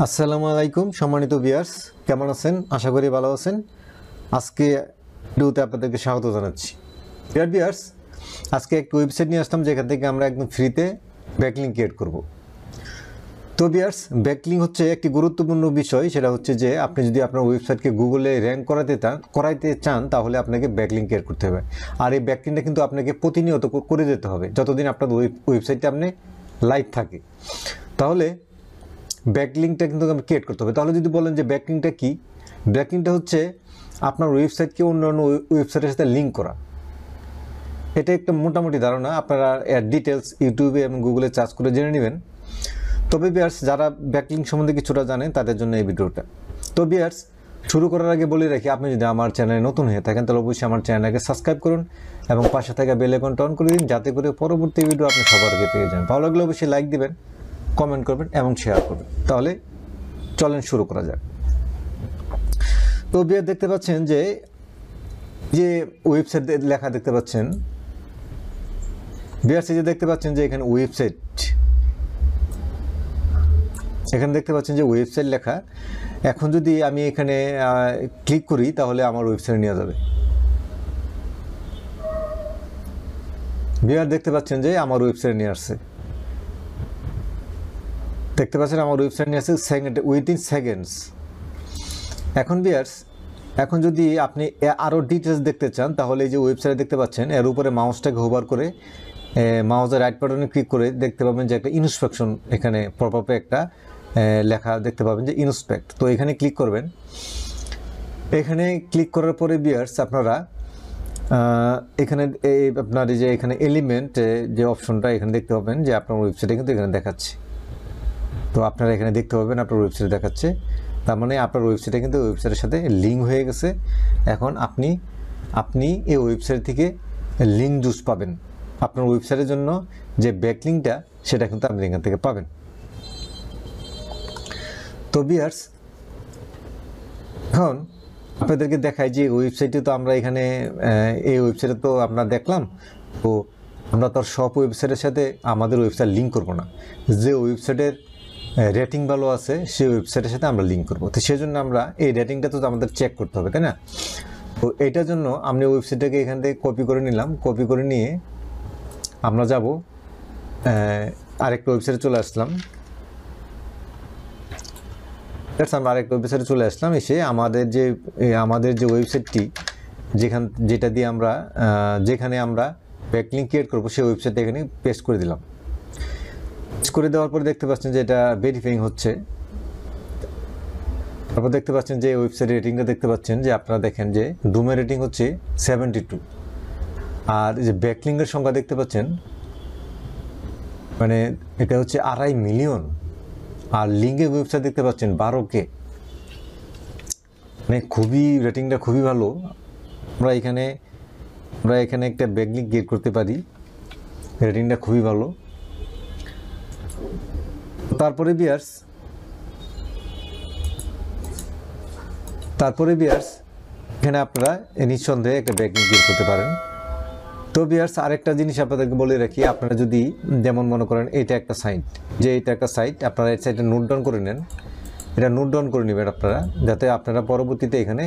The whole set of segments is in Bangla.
আসসালামু আলাইকুম সম্মানিত ভিউয়ার্স, কেমন আছেন? আশা করি ভালো আছেন। আজকে ভিডিওতে আপনাদেরকে স্বাগত জানাচ্ছি। ভিউয়ার্স, আজকে একটা ওয়েবসাইট নিয়ে আসলাম যেখান থেকে আমরা একদম ফ্রিতে ব্যাকলিঙ্ক ক্রিয়েট করব। তো ভিউয়ার্স, ব্যাকলিঙ্ক হচ্ছে একটি গুরুত্বপূর্ণ বিষয়। সেটা হচ্ছে যে আপনি যদি আপনার ওয়েবসাইটকে গুগলে র্যাঙ্ক করাইতে চান তাহলে আপনাকে ব্যাকলিঙ্ক ক্রিয়েট করতে হবে। আর এই ব্যাকলিঙ্কটা কিন্তু আপনাকে প্রতিনিয়ত করে যেতে হবে যতদিন আপনার ওয়েবসাইটটা আপনি লাইভ থাকে। তাহলে ব্যাকলিঙ্কটা কিন্তু ক্রিয়েট করতে হবে। তাহলে যদি বলেন যে ব্যাকলিঙ্কটা কি, ব্যাকলিঙ্কটা হচ্ছে আপনার ওয়েবসাইটকে অন্যান্য ওয়েবসাইটের সাথে লিঙ্ক করা। এটা একটা মোটামুটি ধারণা, আপনারা এর ডিটেলস ইউটিউবে এবং গুগলে সার্চ করে জেনে নেবেন। তবে ভিউয়ার্স, যারা ব্যাকলিঙ্ক সম্বন্ধে কিছুটা জানেন তাদের জন্য এই ভিডিওটা। তো ভিউয়ার্স, শুরু করার আগে বলে রাখি, আপনি যদি আমার চ্যানেলে নতুন হয়ে থাকেন তাহলে অবশ্যই আমার চ্যানেলকে সাবস্ক্রাইব করুন এবং পাশে থাকা বেল আইকনটা অন করে দিন, যাতে করে পরবর্তী ভিডিও আপনি সবার আগে পেয়ে যান। ভালো লাগলে অবশ্যই লাইক দিবেন, কমেন্ট করবেন এবং শেয়ার করবেন। তাহলে চলেন শুরু করা যাক। তো ভিউয়ার দেখতে পাচ্ছেন যে ওয়েবসাইট লেখা দেখতে পাচ্ছেন, ভিউয়ার্স এই যে দেখতে পাচ্ছেন যে এখানে ওয়েবসাইট, এখানে দেখতে পাচ্ছেন যে ওয়েবসাইট লেখা। এখন যদি আমি এখানে ক্লিক করি তাহলে আমার ওয়েবসাইটে নিয়ে যাবে। ভিউয়ার দেখতে পাচ্ছেন যে আমার ওয়েবসাইটে নিয়ে আসছে, দেখতে পাচ্ছেন আমার ওয়েবসাইট নিয়ে আসছে উইদিন সেকেন্ডস। এখন ভিউয়ার্স, এখন যদি আপনি আরও ডিটেলস দেখতে চান তাহলে এই যে ওয়েবসাইটে দেখতে পাচ্ছেন এর উপরে মাউসটাকে হোভার করে মাউসের রাইট বাটনে ক্লিক করে দেখতে পাবেন যে একটা ইনস্পেকশন, এখানে পপআপে একটা লেখা দেখতে পাবেন যে ইনস্পেক্ট। তো এখানে ক্লিক করবেন। এখানে ক্লিক করার পরে ভিউয়ার্স আপনারা এখানে আপনার এই যে এখানে এলিমেন্ট যে অপশনটা এখানে দেখতে পাবেন যে আপনার ওয়েবসাইটে কিন্তু এখানে দেখাচ্ছে। তো আপনারা এখানে দেখতে পাবেন আপনার ওয়েবসাইটে দেখাচ্ছে, তার মানে আপনার ওয়েবসাইটে কিন্তু ওয়েবসাইটের সাথে লিঙ্ক হয়ে গেছে। এখন আপনি এই ওয়েবসাইট থেকে লিঙ্ক জুস পাবেন। আপনার ওয়েবসাইটের জন্য যে ব্যাকলিঙ্কটা সেটা কিন্তু আপনি এখান থেকে পাবেন। তো ভিউয়ার্স, এখন আপনাদেরকে দেখাই যে ওয়েবসাইটে তো আমরা এখানে এই ওয়েবসাইটে তো আমরা দেখলাম। তো আমরা তো সব ওয়েবসাইটের সাথে আমাদের ওয়েবসাইট লিঙ্ক করব না, যে ওয়েবসাইটের রেটিং ভালো আছে সেই ওয়েবসাইটের সাথে আমরা লিঙ্ক করব। তো সেই জন্য আমরা এই রেটিংটা তো আমাদের চেক করতে হবে, তাই না? তো এইটার জন্য আমি ওয়েবসাইটটাকে এখান থেকে কপি করে নিলাম। কপি করে নিয়ে আমরা যাব আরেকটা ওয়েবসাইটে চলে আসলাম। আমরা আরেকটা ওয়েবসাইটে চলে আসলাম। এসে আমাদের যে ওয়েবসাইটটি যেটা দিয়ে আমরা যেখানে আমরা ব্যাকলিঙ্ক ক্রিয়েট করবো সেই ওয়েবসাইটটা এখানে পেস্ট করে দিলাম। করে দেওয়ার পরে দেখতে পাচ্ছেন যে এটা ভেরিফাইং হচ্ছে। তারপর দেখতে পাচ্ছেন যে ওয়েবসাইট রেটিংটা দেখতে পাচ্ছেন যে আপনারা দেখেন যে ডোমেইন রেটিং হচ্ছে 72, আর যে ব্যাকলিঙ্কের সংখ্যা দেখতে পাচ্ছেন মানে এটা হচ্ছে 2.5 মিলিয়ন, আর লিঙ্কের ওয়েবসাইট দেখতে পাচ্ছেন 12K। মানে খুবই রেটিংটা খুবই ভালো। আমরা এখানে একটা ব্যাকলিঙ্ক ক্রিয়েট করতে পারি, রেটিংটা খুবই ভালো। তারপরে ভিউয়ার্স এখানে আপনারা নিঃসন্দেহে একটা ব্যাকলিঙ্ক ক্রিয়েট করতে পারেন। তো ভিউয়ার্স, আরেকটা জিনিস আপনাদেরকে বলে রাখি, আপনারা যদি যেমন মনে করেন এটা একটা সাইট, আপনারা এই সাইটটা নোট ডাউন করে নেন। এটা নোট ডাউন করে নেবেন আপনারা, যাতে আপনারা পরবর্তীতে এখানে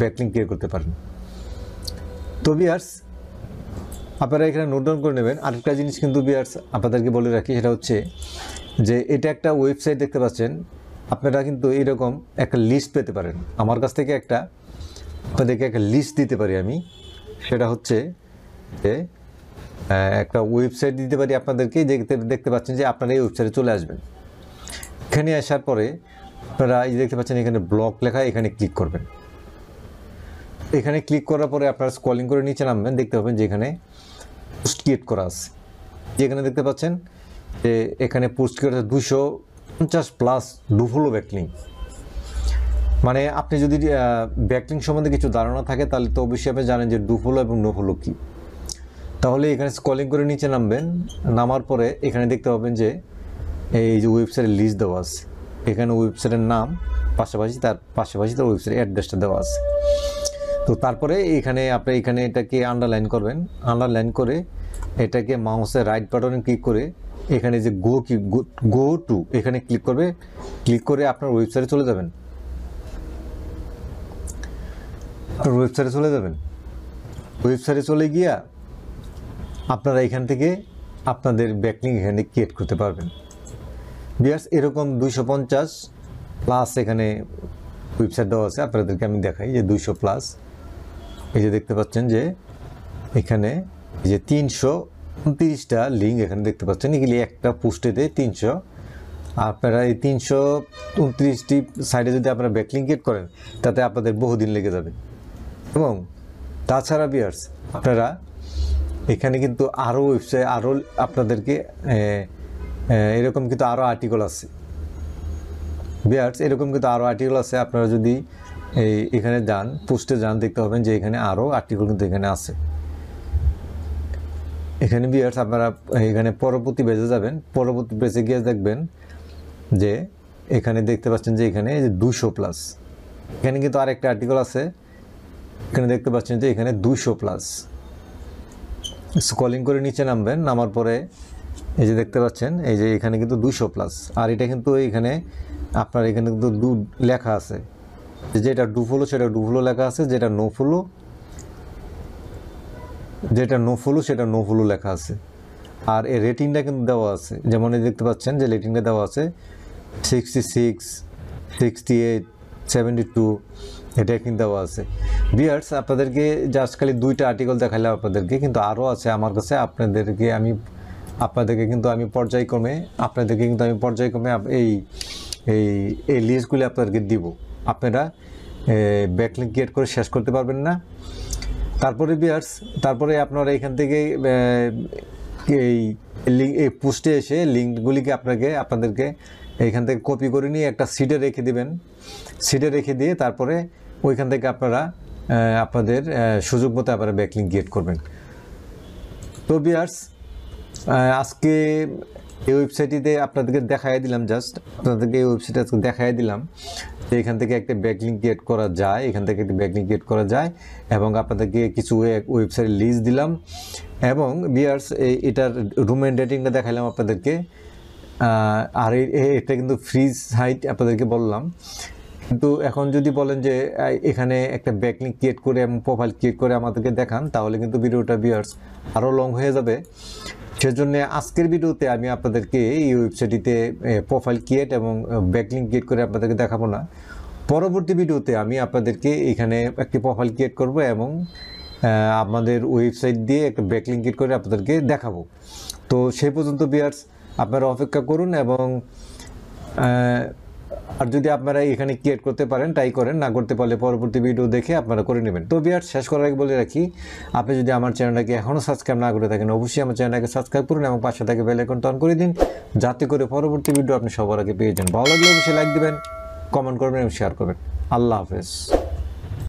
ব্যাকলিঙ্ক ক্রিয়েট করতে পারেন। তো ভিউয়ার্স, আপনারা এখানে নোট ডাউন করে নেবেন। আরেকটা জিনিস কিন্তু ভিউয়ার্স আপনাদেরকে বলে রাখি, সেটা হচ্ছে যে এটা একটা ওয়েবসাইট দেখতে পাচ্ছেন, আপনারা কিন্তু এইরকম একটা লিস্ট পেতে পারেন। আমার কাছ থেকে আপনাদেরকে একটা লিস্ট দিতে পারি আমি, সেটা হচ্ছে যে একটা ওয়েবসাইট দিতে পারি আপনাদেরকে। দেখতে পাচ্ছেন যে আপনারা এই ওয়েবসাইটে চলে আসবেন। এখানে আসার পরে আপনারা এই দেখতে পাচ্ছেন এখানে ব্লগ লেখা, এখানে ক্লিক করবেন। এখানে ক্লিক করার পরে আপনারা স্ক্রলিং করে নিচে নামবেন, দেখতে পাবেন যে এখানে পোস্ট ক্রিয়েট করা আছে। যেখানে দেখতে পাচ্ছেন যে এখানে পোস্ট ক্রিয়েট 250+ ডুফলো ব্যাকলিঙ্ক। মানে আপনি যদি ব্যাকলিঙ্ক সম্বন্ধে কিছু ধারণা থাকে তাহলে তো অবশ্যই আপনি জানেন যে ডুফলো এবং নোফলো কী। তাহলে এখানে স্ক্রলিং করে নিচে নামবেন, নামার পরে এখানে দেখতে পাবেন যে এই যে ওয়েবসাইটের লিস্ট দেওয়া আছে। এখানে ওয়েবসাইটের নাম পাশাপাশি তার ওয়েবসাইট অ্যাড্রেসটা দেওয়া আছে। তো তারপরে এখানে এটাকে আন্ডারলাইন করবেন। আন্ডারলাইন করে এটাকে মাউসের রাইট বাটনে ক্লিক করে এখানে যে গো টু এখানে ক্লিক করবে, ক্লিক করে আপনার ওয়েবসাইটে চলে যাবেন। ওয়েবসাইটে চলে গিয়া আপনারা এখান থেকে আপনাদের ব্যাকলিঙ্ক এখানে ক্রিয়েট করতে পারবেন। ভিউয়ার্স এরকম 250 প্লাস এখানে ওয়েবসাইট দেওয়া আছে, আপনাদেরকে আমি দেখাই যে 200 প্লাস। এই যে দেখতে পাচ্ছেন যে এখানে যে 329টা লিঙ্ক এখানে দেখতে পাচ্ছেন, এগুলি একটা পোস্টেতে 300। আপনারা এই 329টি সাইটে যদি আপনারা ব্যাকলিঙ্ক ক্রিয়েট করেন তাতে আপনাদের বহুদিন লেগে যাবে। এবং তাছাড়া ভিউয়ার্স আপনারা এখানে কিন্তু আরও ওয়েবসাইট আরও আপনাদেরকে এরকম কিন্তু আরও আর্টিকেল আছে ভিউয়ার্স, এরকম কিন্তু আরও আর্টিকেল আছে। আপনারা যদি এখানে যান, পোস্টে যান, দেখতে পাবেন যে এখানে আরও আর্টিকেল কিন্তু এখানে আছে। এখানে ভিউয়ার্স আপনারা এখানে পরবর্তী পেজে যাবেন, পরবর্তী পেজে গিয়ে দেখবেন যে এখানে দেখতে পাচ্ছেন যে এখানে 200 প্লাস। এখানে কিন্তু আরেকটা আর্টিকেল আছে, এখানে দেখতে পাচ্ছেন যে এখানে 200 প্লাস। স্ক্রলিং করে নিচে নামবেন, নামার পরে এই যে দেখতে পাচ্ছেন এই যে এখানে কিন্তু 200 প্লাস। আর এটা কিন্তু এখানে আপনার এখানে কিন্তু লেখা আছে, যেটা ডু ফলো সেটা ডু ফলো লেখা আছে, যেটা নো ফলো সেটা নো ফলো লেখা আছে। আর এই রেটিংটা কিন্তু দেওয়া আছে, যেমন এই দেখতে পাচ্ছেন যে রেটিংটা দেওয়া আছে 66, 68, 72, এটা কিন্তু দেওয়া আছে। ভিউয়ার্স আপনাদেরকে জাস্ট খালি 2টা আর্টিকেল দেখালাম আপনাদেরকে, কিন্তু আরও আছে আমার কাছে। আপনাদেরকে কিন্তু আমি পর্যায়ক্রমে এই লিস্টগুলি আপনাদেরকে দিব। আপনারা ব্যাকলিঙ্ক ক্রিয়েট করে শেষ করতে পারবেন না। তারপরে ভিউয়ার্স তারপরে আপনারা এখান থেকে এই পোস্টে এসে লিঙ্কগুলিকে আপনাদেরকে এইখান থেকে কপি করে নিয়ে একটা সিডে রেখে দিবেন। সিডে রেখে দিয়ে তারপরে ওইখান থেকে আপনারা আপনাদের সুযোগ মতো আপনারা ব্যাকলিঙ্ক ক্রিয়েট করবেন। তো ভিউয়ার্স আজকে এই ওয়েবসাইটটিতে আপনাদেরকে দেখাই দিলাম, জাস্ট আপনাদেরকে এই ওয়েবসাইটে আজকে দেখাই দিলাম যে এখান থেকে একটা ব্যাকলিঙ্ক ক্রিয়েট করা যায়, এবং আপনাদেরকে কিছু ওয়েবসাইট লিস্ট দিলাম। এবং ভিউয়ার্স এটার রুম এন্ড রেটিংটা দেখাইলাম আপনাদেরকে। আর এটা কিন্তু ফ্রি সাইট আপনাদেরকে বললাম। কিন্তু এখন যদি বলেন যে এখানে একটা ব্যাকলিঙ্ক ক্রিয়েট করে এবং প্রোফাইল ক্রিয়েট করে আমাদেরকে দেখান, তাহলে কিন্তু ভিডিওটা ভিউয়ার্স আরও লং হয়ে যাবে। সেজন্য আজকের ভিডিওতে আমি আপনাদেরকে এই ওয়েবসাইটটিতে প্রোফাইল ক্রিয়েট এবং ব্যাকলিঙ্ক ক্রিয়েট করে আপনাদেরকে দেখাবো না। পরবর্তী ভিডিওতে আমি আপনাদেরকে এখানে একটি প্রোফাইল ক্রিয়েট করব এবং আমাদের ওয়েবসাইট দিয়ে একটা ব্যাকলিঙ্ক ক্রিয়েট করে আপনাদেরকে দেখাবো। তো সেই পর্যন্ত ভিউয়ার্স আপনারা অপেক্ষা করুন, এবং আর যদি আপনারা এখানে ক্রিয়েট করতে পারেন ট্রাই করেন, না করতে পারলে পরবর্তী ভিডিও দেখে আপনারা করে নেবেন। তো ভিউয়ার্স শেষ করার আগে বলে রাখি, আপনি যদি আমার চ্যানেলটাকে এখনও সাবস্ক্রাইব না করে থাকেন অবশ্যই আমার চ্যানেলটাকে সাবস্ক্রাইব করুন এবং পাশে থেকে বেল আইকনটা অন করে দিন, যাতে করে পরবর্তী ভিডিও আপনি সবার আগে পেয়ে যান। ভালো লাগলে অবশ্যই লাইক দিবেন, কমেন্ট করবেন এবং শেয়ার করবেন। আল্লাহ হাফেজ।